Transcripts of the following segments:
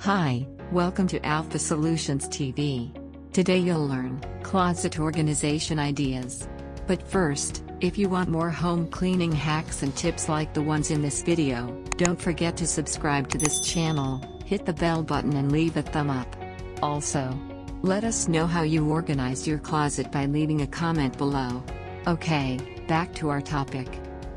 Hi, welcome to Alpha Solutions TV. Today you'll learn closet organization ideas. But first, if you want more home cleaning hacks and tips like the ones in this video, don't forget to subscribe to this channel, hit the bell button and leave a thumb up. Also, let us know how you organized your closet by leaving a comment below. Okay, back to our topic.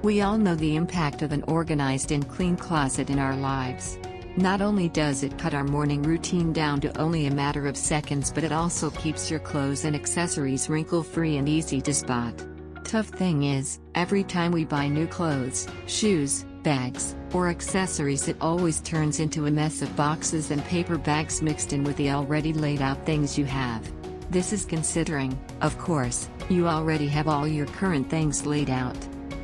We all know the impact of an organized and clean closet in our lives. Not only does it cut our morning routine down to only a matter of seconds, but it also keeps your clothes and accessories wrinkle-free and easy to spot. Tough thing is, every time we buy new clothes, shoes, bags, or accessories, it always turns into a mess of boxes and paper bags mixed in with the already laid out things you have. This is considering, of course, you already have all your current things laid out.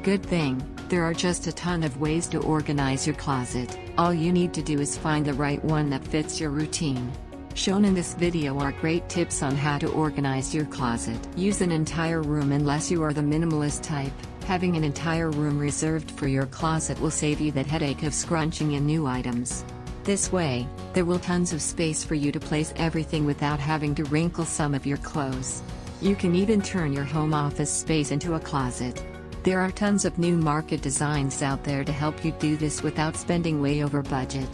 Good thing, there are just a ton of ways to organize your closet. All you need to do is find the right one that fits your routine. Shown in this video are great tips on how to organize your closet. Use an entire room unless you are the minimalist type. Having an entire room reserved for your closet will save you that headache of scrunching in new items. This way, there will tons of space for you to place everything without having to wrinkle some of your clothes. You can even turn your home office space into a closet. There are tons of new market designs out there to help you do this without spending way over budget.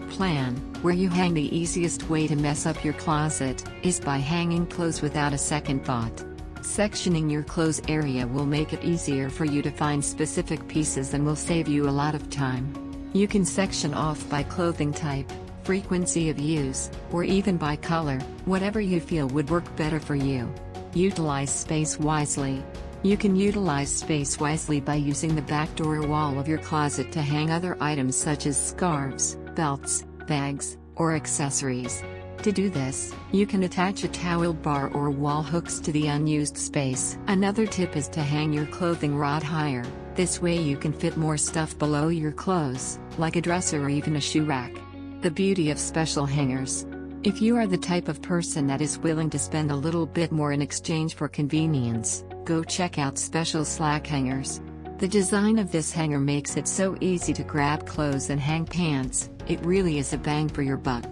Plan where you hang. The easiest way to mess up your closet is by hanging clothes without a second thought. Sectioning your clothes area will make it easier for you to find specific pieces and will save you a lot of time. You can section off by clothing type, frequency of use, or even by color, whatever you feel would work better for you. Utilize space wisely. You can utilize space wisely by using the back door wall of your closet to hang other items such as scarves, belts, bags, or accessories. To do this, you can attach a towel bar or wall hooks to the unused space. Another tip is to hang your clothing rod higher. This way you can fit more stuff below your clothes, like a dresser or even a shoe rack. The beauty of special hangers. If you are the type of person that is willing to spend a little bit more in exchange for convenience, go check out special slack hangers. The design of this hanger makes it so easy to grab clothes and hang pants. It really is a bang for your buck.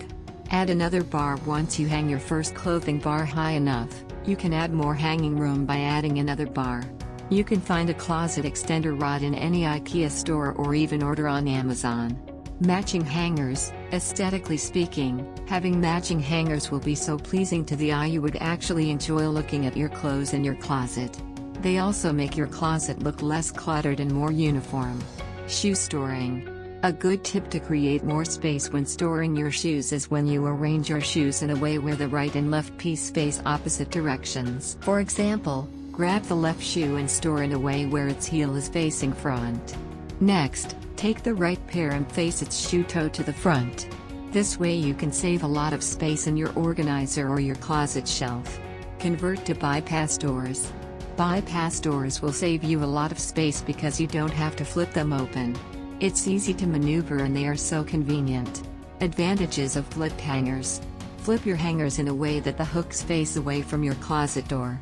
Add another bar. Once you hang your first clothing bar high enough, you can add more hanging room by adding another bar. You can find a closet extender rod in any IKEA store or even order on Amazon. Matching hangers. Aesthetically speaking, having matching hangers will be so pleasing to the eye you would actually enjoy looking at your clothes in your closet. They also make your closet look less cluttered and more uniform. Shoe storing. A good tip to create more space when storing your shoes is when you arrange your shoes in a way where the right and left piece face opposite directions. For example, grab the left shoe and store in a way where its heel is facing front. Next, take the right pair and face its shoe toe to the front. This way you can save a lot of space in your organizer or your closet shelf. Convert to bypass doors. Bypass doors will save you a lot of space because you don't have to flip them open. It's easy to maneuver and they are so convenient. Advantages of flipped hangers. Flip your hangers in a way that the hooks face away from your closet door.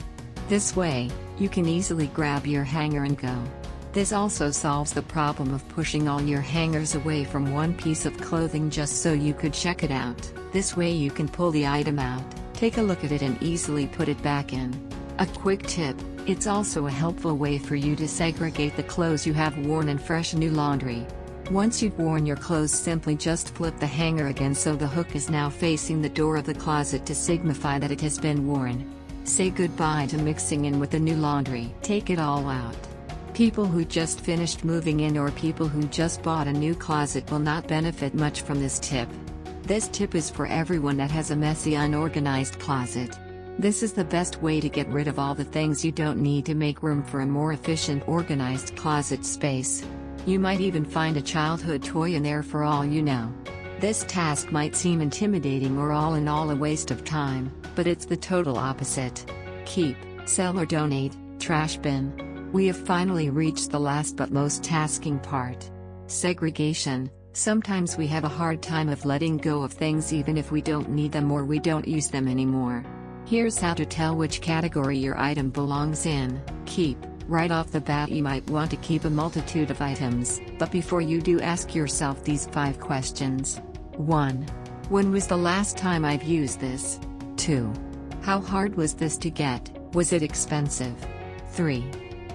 This way, you can easily grab your hanger and go. This also solves the problem of pushing all your hangers away from one piece of clothing just so you could check it out. This way you can pull the item out, take a look at it and easily put it back in. A quick tip, it's also a helpful way for you to segregate the clothes you have worn and fresh new laundry. Once you've worn your clothes, simply just flip the hanger again so the hook is now facing the door of the closet to signify that it has been worn. Say goodbye to mixing in with the new laundry. Take it all out. People who just finished moving in or people who just bought a new closet will not benefit much from this tip. This tip is for everyone that has a messy, unorganized closet. This is the best way to get rid of all the things you don't need to make room for a more efficient, organized closet space. You might even find a childhood toy in there for all you know. This task might seem intimidating or all in all a waste of time, but it's the total opposite. Keep, sell or donate, trash bin. We have finally reached the last but most tasking part. Segregation. Sometimes we have a hard time of letting go of things even if we don't need them or we don't use them anymore. Here's how to tell which category your item belongs in. Keep. Right off the bat you might want to keep a multitude of items, but before you do, ask yourself these 5 questions. 1. When was the last time I've used this? 2. How hard was this to get? Was it expensive? 3.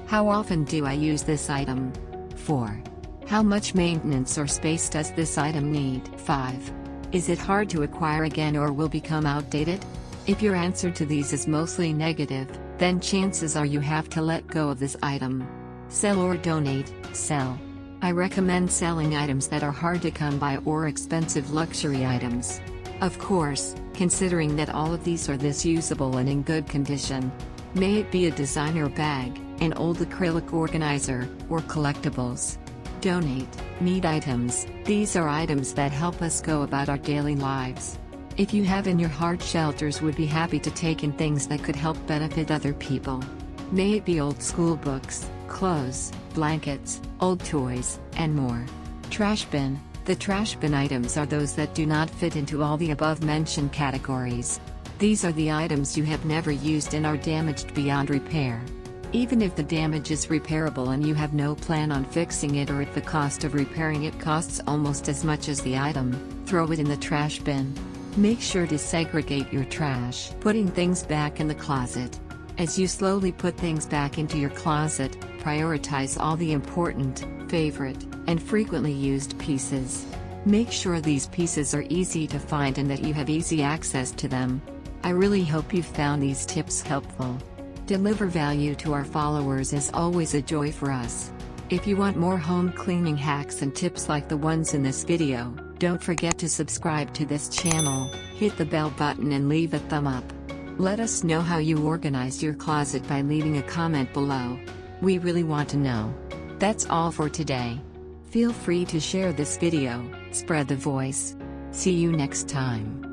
How often do I use this item? 4. How much maintenance or space does this item need? 5. Is it hard to acquire again or will become outdated? If your answer to these is mostly negative, then chances are you have to let go of this item. Sell or donate. Sell. I recommend selling items that are hard to come by or expensive luxury items. Of course, considering that all of these are this usable and in good condition. May it be a designer bag, an old acrylic organizer, or collectibles. Donate. Need items. These are items that help us go about our daily lives. If you have in your heart, shelters would be happy to take in things that could help benefit other people. May it be old school books, clothes, blankets, old toys, and more. Trash bin. The trash bin items are those that do not fit into all the above mentioned categories. These are the items you have never used and are damaged beyond repair. Even if the damage is repairable and you have no plan on fixing it, or if the cost of repairing it costs almost as much as the item, throw it in the trash bin. Make sure to segregate your trash. Putting things back in the closet. As you slowly put things back into your closet, prioritize all the important, favorite, and frequently used pieces. Make sure these pieces are easy to find and that you have easy access to them. I really hope you found these tips helpful. Deliver value to our followers is always a joy for us. If you want more home cleaning hacks and tips like the ones in this video, don't forget to subscribe to this channel, hit the bell button and leave a thumb up. Let us know how you organize your closet by leaving a comment below. We really want to know. That's all for today. Feel free to share this video, spread the voice. See you next time.